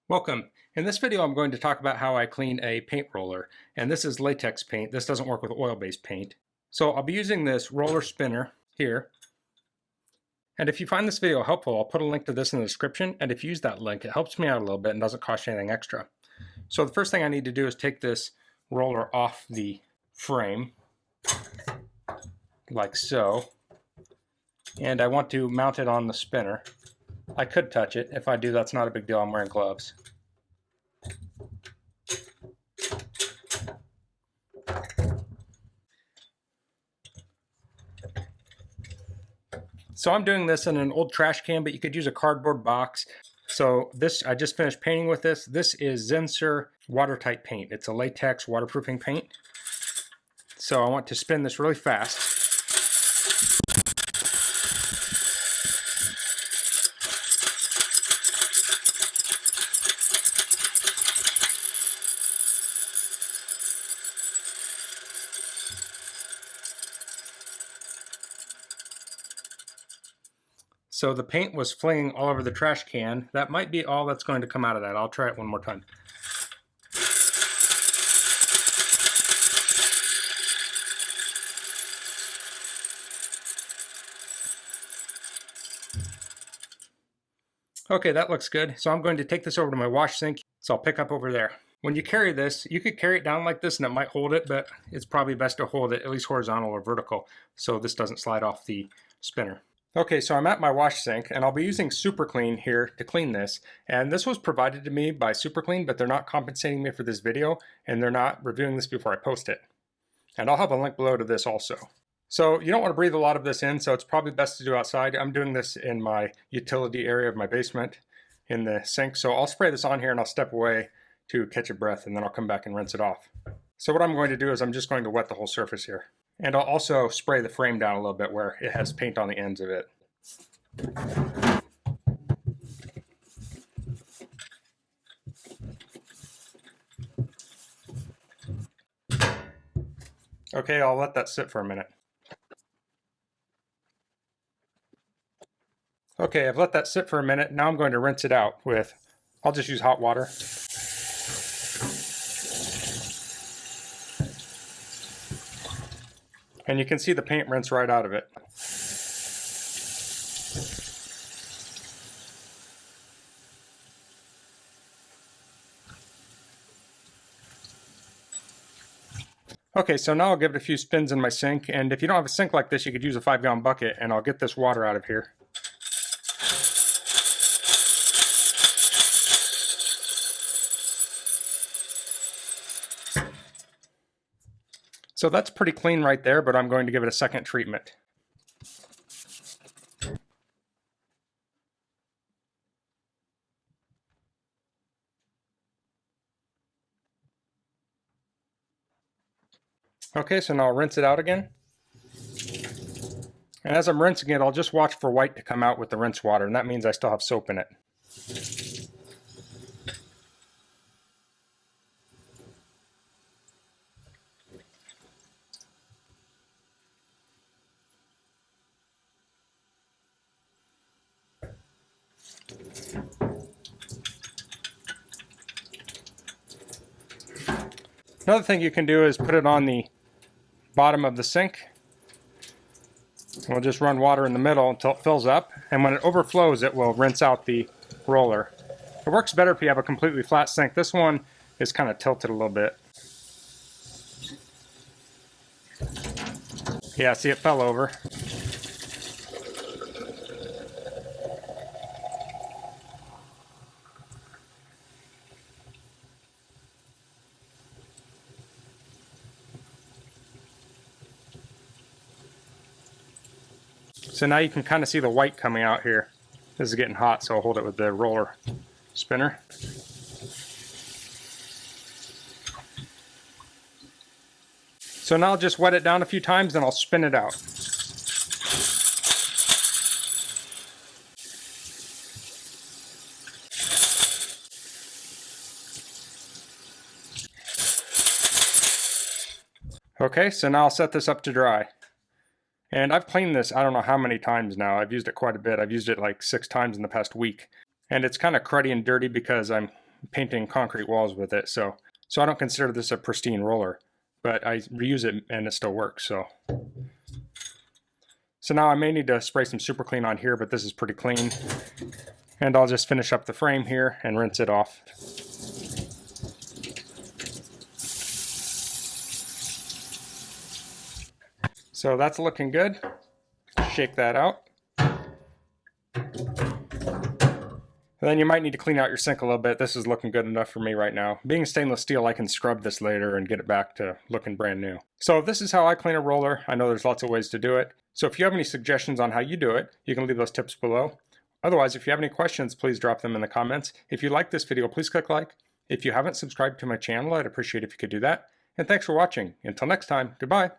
Welcome. In this video I'm going to talk about how I clean a paint roller, and this is latex paint. This doesn't work with oil-based paint. So I'll be using this roller spinner here, and if you find this video helpful, I'll put a link to this in the description, and if you use that link it helps me out a little bit and doesn't cost you anything extra. So the first thing I need to do is take this roller off the frame like so, and I want to mount it on the spinner. I could touch it. If I do, that's not a big deal. I'm wearing gloves. So I'm doing this in an old trash can, but you could use a cardboard box. So this, I just finished painting with this. This is Zinsser watertight paint. It's a latex waterproofing paint. So I want to spin this really fast. So the paint was flinging all over the trash can. That might be all that's going to come out of that. I'll try it one more time. Okay, that looks good. So I'm going to take this over to my wash sink. So I'll pick up over there. When you carry this, you could carry it down like this and it might hold it, but it's probably best to hold it at least horizontal or vertical so this doesn't slide off the spinner. Okay, so I'm at my wash sink and I'll be using Super Clean here to clean this. And this was provided to me by Super Clean, but they're not compensating me for this video and they're not reviewing this before I post it. And I'll have a link below to this also. So you don't want to breathe a lot of this in, so it's probably best to do outside. I'm doing this in my utility area of my basement in the sink. So I'll spray this on here and I'll step away to catch a breath and then I'll come back and rinse it off. So what I'm going to do is I'm just going to wet the whole surface here. And I'll also spray the frame down a little bit where it has paint on the ends of it. Okay, I'll let that sit for a minute. Okay, I've let that sit for a minute. Now I'm going to rinse it out with, I'll just use hot water. And you can see the paint rinse right out of it. Okay, so now I'll give it a few spins in my sink, and if you don't have a sink like this, you could use a 5-gallon bucket, and I'll get this water out of here. So that's pretty clean right there, but I'm going to give it a second treatment. Okay, so now I'll rinse it out again. And as I'm rinsing it, I'll just watch for white to come out with the rinse water, and that means I still have soap in it. Another thing you can do is put it on the bottom of the sink. We'll just run water in the middle until it fills up, and when it overflows it will rinse out the roller. It works better if you have a completely flat sink. This one is kind of tilted a little bit. Yeah, see, it fell over. So now you can kind of see the white coming out here. This is getting hot, so I'll hold it with the roller spinner. So now I'll just wet it down a few times, then I'll spin it out. Okay, so now I'll set this up to dry. And I've cleaned this, I don't know how many times now. I've used it quite a bit. I've used it like 6 times in the past week. And it's kind of cruddy and dirty because I'm painting concrete walls with it, so I don't consider this a pristine roller, but I reuse it and it still works. So now I may need to spray some super clean on here, but this is pretty clean. And I'll just finish up the frame here and rinse it off. So that's looking good. Shake that out. And then you might need to clean out your sink a little bit. This is looking good enough for me right now. Being stainless steel, I can scrub this later and get it back to looking brand new. So this is how I clean a roller. I know there's lots of ways to do it. So if you have any suggestions on how you do it, you can leave those tips below. Otherwise, if you have any questions, please drop them in the comments. If you like this video, please click like. If you haven't subscribed to my channel, I'd appreciate if you could do that. And thanks for watching. Until next time, goodbye.